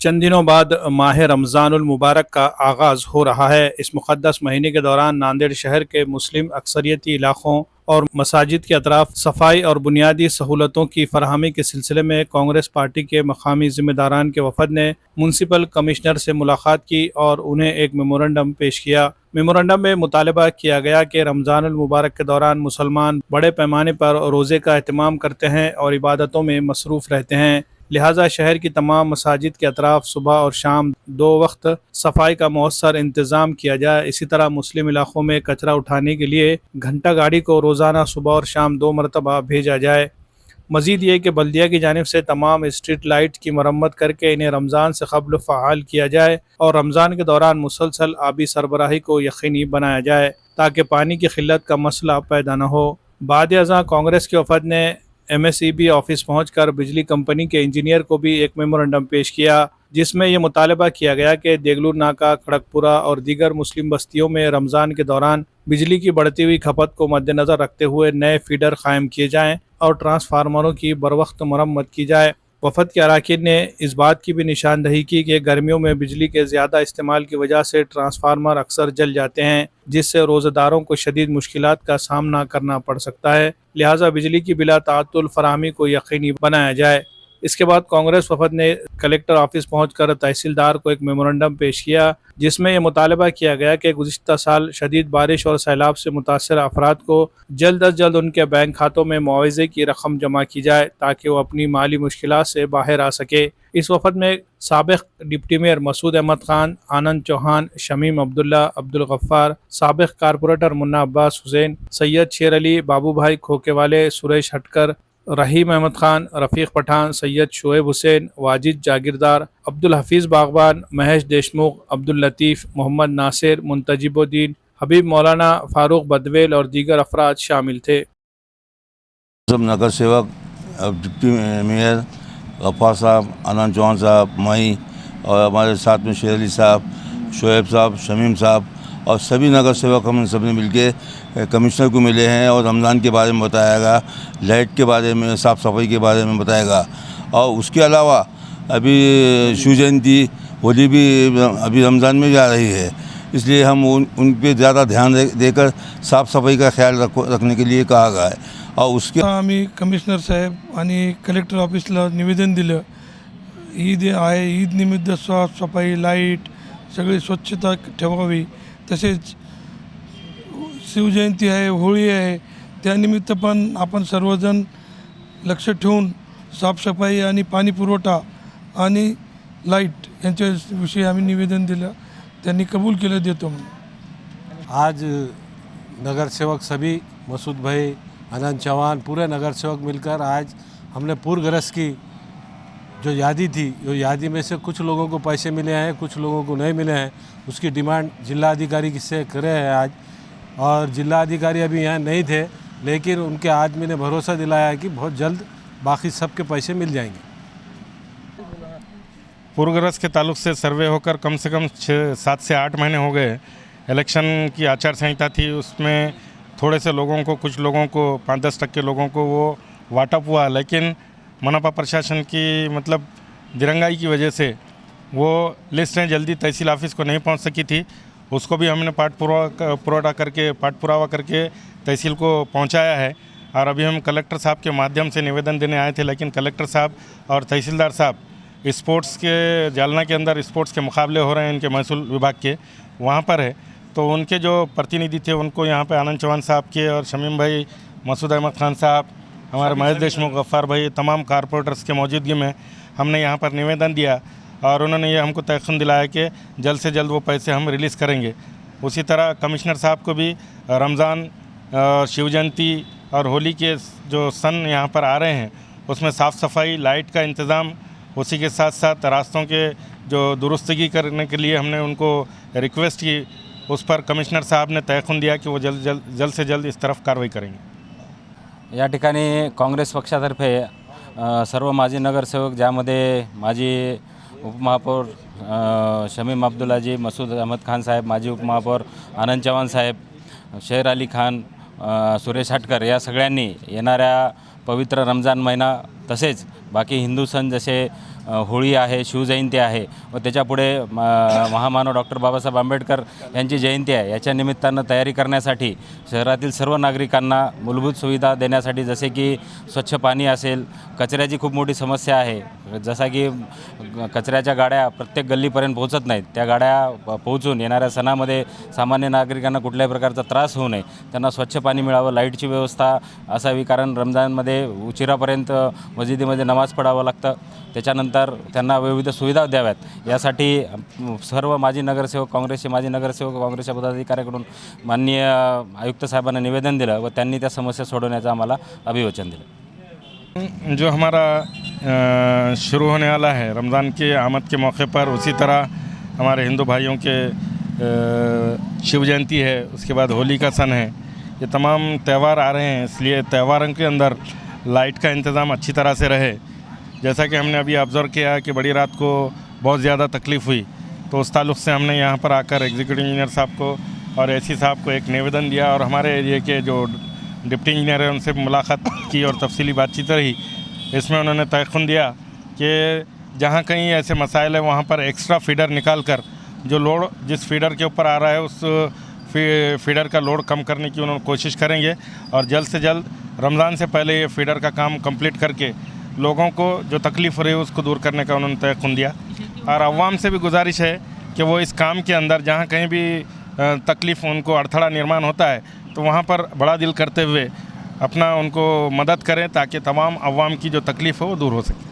चंद दिनों बाद माह रमज़ानुल मुबारक का आगाज़ हो रहा है। इस मुक़द्दस महीने के दौरान नांदेड़ शहर के मुस्लिम अक्सरियती इलाक़ों और मसाजिद के अतराफ सफाई और बुनियादी सहूलतों की फराहमी के सिलसिले में कांग्रेस पार्टी के मकामी ज़िम्मेदारान के वफद ने म्यूनसिपल कमिश्नर से मुलाकात की और उन्हें एक मेमोरेंडम पेश किया। मेमोरेंडम में मुतालबा किया गया कि रमज़ानुल मुबारक के दौरान मुसलमान बड़े पैमाने पर रोज़े का एहतमाम करते हैं और इबादतों में मसरूफ़ रहते हैं, लिहाजा शहर की तमाम मसाजिद के अतराफ सुबह और शाम दो वक्त सफाई का मौसर इंतज़ाम किया जाए। इसी तरह मुस्लिम इलाक़ों में कचरा उठाने के लिए घंटा गाड़ी को रोज़ाना सुबह और शाम 2 मरतबा भेजा जाए। मज़ीद ये कि बल्दिया की जानिब से तमाम स्ट्रीट लाइट की मरम्मत करके इन्हें रमज़ान से कबल फ़आल किया जाए और रमज़ान के दौरान मुसलसल आबी सरबराही को यकीनी बनाया जाए ताकि पानी की किल्लत का मसला पैदा न हो। बाद अज़ां कांग्रेस के वफद ने MSEB ऑफिस पहुंचकर बिजली कंपनी के इंजीनियर को भी एक मेमोरेंडम पेश किया, जिसमें यह मुतालबा किया गया कि देगलूर नाका, खड़गपुरा और दीगर मुस्लिम बस्तियों में रमज़ान के दौरान बिजली की बढ़ती हुई खपत को मद्देनज़र रखते हुए नए फीडर कायम किए जाएँ और ट्रांसफार्मरों की बरवक्त मरम्मत की जाए। वफद के अरकान ने इस बात की भी निशानदही की कि गर्मियों में बिजली के ज़्यादा इस्तेमाल की वजह से ट्रांसफार्मर अक्सर जल जाते हैं, जिससे रोज़ेदारों को शदीद मुश्किलात का सामना करना पड़ सकता है, लिहाजा बिजली की बिला ताअत्तुल फराहमी को यकीनी बनाया जाए। इसके बाद कांग्रेस वफद ने कलेक्टर ऑफिस पहुंचकर तहसीलदार को एक मेमोरेंडम पेश किया, जिसमें यह मुतालबा किया गया कि गुज़िश्ता साल शदीद बारिश और सैलाब से मुतासर अफराद को जल्द अज जल्द उनके बैंक खातों में मुआवजे की रकम जमा की जाए ताकि वो अपनी माली मुश्किलात से बाहर आ सके। इस वफद में साबिक़ डिप्टी मेयर मसूद अहमद खान, आनंद चौहान, शमीम अब्दुल्ला, अब्दुल गफ्फार, साबिक़ कारपोरेटर मुन्ना अब्बास हुसैन, सैयद शेर अली, बाबू भाई खोकेवाले, सुरेश हटकर, रहीम अहमद खान, रफ़ीक पठान, सैयद शुएब हुसैन, वाजिद जागीरदार, अब्दुल हफीज़ बागबान, महेश देशमुख, अब्दुल लतीफ़, मोहम्मद नासिर, मुंतजिबुद्दीन, हबीब मौलाना, फ़ारूक बदवेल और दीगर अफराद शामिल थे। सब नगर सेवक, डिप्टी मेयर गफ्फार साहब, आनंद चौहान साहब, मई और हमारे साथ में शेर अली साहब, शुएब साहब, शमीम साहब और सभी नगर सेवक हम सब ने मिलके कमिश्नर को मिले हैं और रमज़ान के बारे में बताएगा, लाइट के बारे में, साफ़ सफाई के बारे में बताएगा। और उसके अलावा अभी शिव जयंती, होली भी अभी रमज़ान में जा रही है, इसलिए हम उन पे ज़्यादा ध्यान देकर साफ़ सफाई का ख्याल रखने के लिए कहा गया है। और उसके आम्ही कमिशनर साहेब आणि कलेक्टर ऑफिसला निवेदन दिलं। ईद आहे, ईद निमित्त साफ सफाई, लाईट सगळी स्वच्छता ठेवावी, तसेच शिवजयंती आहे, होळी आहे, त्यानिमित्त पण आपण सर्वजण लक्ष ठेवून साफसफाई आणि पाणी पुरवठा आणि लाईट यांच्याविषयी आम्ही निवेदन दिलं, त्यांनी कबूल केलं, देतो म्हणून। आज नगर सेवक सभी मसूद भाई, आनंद चौहान, पूरे नगर सेवक मिलकर आज हमने पूरग्रस्त की जो यादी थी, जो यादी में से कुछ लोगों को पैसे मिले हैं, कुछ लोगों को नहीं मिले हैं, उसकी डिमांड जिला अधिकारी से करे हैं आज। और जिला अधिकारी अभी यहाँ नहीं थे, लेकिन उनके आज मैंने भरोसा दिलाया है कि बहुत जल्द बाकी सब के पैसे मिल जाएंगे। पूरग्रस्त के ताल्लुक से सर्वे होकर कम से कम 7 से 8 महीने हो गए। इलेक्शन की आचार संहिता थी, उसमें थोड़े से लोगों को, कुछ लोगों को, 5-10% लोगों को वो वाटअप हुआ, लेकिन मनपा प्रशासन की मतलब दिरंगाई की वजह से वो लिस्टें जल्दी तहसील ऑफिस को नहीं पहुंच सकी थी। उसको भी हमने पाठ पुरावा करके तहसील को पहुंचाया है। और अभी हम कलेक्टर साहब के माध्यम से निवेदन देने आए थे, लेकिन कलेक्टर साहब और तहसीलदार साहब स्पोर्ट्स के जालना के अंदर स्पोर्ट्स के मुकाबले हो रहे हैं इनके महसूल विभाग के, वहाँ पर है, तो उनके जो प्रतिनिधि थे उनको यहाँ पे आनंद चौहान साहब के और शमीम भाई, मसूद अहमद खान साहब, हमारे महेश देशमुख, गफ्फार भाई, तमाम कारपोरेटर्स के मौजूदगी में हमने यहाँ पर निवेदन दिया और उन्होंने ये हमको तयक़ीन दिलाया कि जल्द से जल्द वो पैसे हम रिलीज़ करेंगे। उसी तरह कमिश्नर साहब को भी रमज़ान, शिव जयंती और होली के जो सन यहाँ पर आ रहे हैं उसमें साफ़ सफाई, लाइट का इंतज़ाम, उसी के साथ साथ रास्तों के जो दुरुस्तगी करने के लिए हमने उनको रिक्वेस्ट की, उस पर कमिश्नर साहब ने तयक़ीन दिया कि वो जल्द से जल्द इस तरफ कार्रवाई करेंगे। या ठिकाणी काँग्रेस पक्षातर्फे सर्व माजी नगरसेवक, ज्यामध्ये माजी उपमहापौर शमीम अब्दुल्लाजी, मसूद अहमद खान साहेब, माजी उपमहापौर आनंद चौहान साहेब, शेर अली खान, सुरेश हटकर या सगळ्यांनी येणाऱ्या पवित्र रमजान महिना तसेच बाकी हिंदू सण जसे होळी आहे, शिवजयंती आहे व त्याच्यापुढे महामानव डॉक्टर बाबासाहेब आंबेडकर यांची जयंती आहे. याच्या निमित्तानं तयारी करण्यासाठी शहरातील सर्व नागरिकांना मूलभूत सुविधा देण्यासाठी, जसे की स्वच्छ पाणी असेल, कचऱ्याची खूप मोठी समस्या आहे. जसा की कचऱ्याच्या गाड्या प्रत्येक गल्लीपर्यंत पोहोचत नाहीत. त्या गाड्या पोहोचून येणाऱ्या सणामध्ये सामान्य नागरिकांना कुठल्याही प्रकारचा त्रास होऊ नये, त्यांना स्वच्छ पाणी मिळावं, लाईटची व्यवस्था असावी. कारण रमजानमध्ये उशिरापर्यंत मस्जिदीमध्ये नमाज पडावं लागतं. त्याच्यानंतर त्यांना विविध सुविधा द्याव्यात, यासाठी सर्व माजी नगरसेवक, काँग्रेसचे माजी नगरसेवक, काँग्रेसच्या पदाधिकाऱ्याकडून माननीय आयुक्त साहेबांना निवेदन दिलं व त्यांनी त्या समस्या सोडवण्याचं आम्हाला अभिवचन दिलं. जो हमारा शुरू होने वाला है रमज़ान के आमद के मौके पर, उसी तरह हमारे हिंदू भाइयों के शिव जयंती है, उसके बाद होली का सन है। ये तमाम त्यौहार आ रहे हैं, इसलिए त्योहारों के अंदर लाइट का इंतज़ाम अच्छी तरह से रहे। जैसा कि हमने अभी ऑब्ज़र्व किया कि बड़ी रात को बहुत ज़्यादा तकलीफ़ हुई, तो उस ताल्लुक़ से हमने यहाँ पर आकर एग्जीक्यूटिव इंजीनियर साहब को और एसी साहब को एक निवेदन दिया और हमारे एरिए के जो डिप्टी इंजीनियर हैं उनसे मुलाकात की और तफसीली बातचीत रही। इसमें उन्होंने तयक़ुन दिया कि जहाँ कहीं ऐसे मसाइल है वहाँ पर एक्स्ट्रा फीडर निकाल कर जो लोड जिस फीडर के ऊपर आ रहा है उस फीडर का लोड कम करने की उन्होंने कोशिश करेंगे और जल्द से जल्द रमज़ान से पहले ये फीडर का काम कंप्लीट करके लोगों को जो तकलीफ़ हो रही है उसको दूर करने का उन्होंने तयक़ुन दिया। और अवाम से भी गुजारिश है कि वो इस काम के अंदर जहाँ कहीं भी तकलीफ़ उनको अड़थड़ा निर्माण होता है तो वहाँ पर बड़ा दिल करते हुए अपना उनको मदद करें ताकि तमाम अवाम की जो तकलीफ़ है वो दूर हो सके।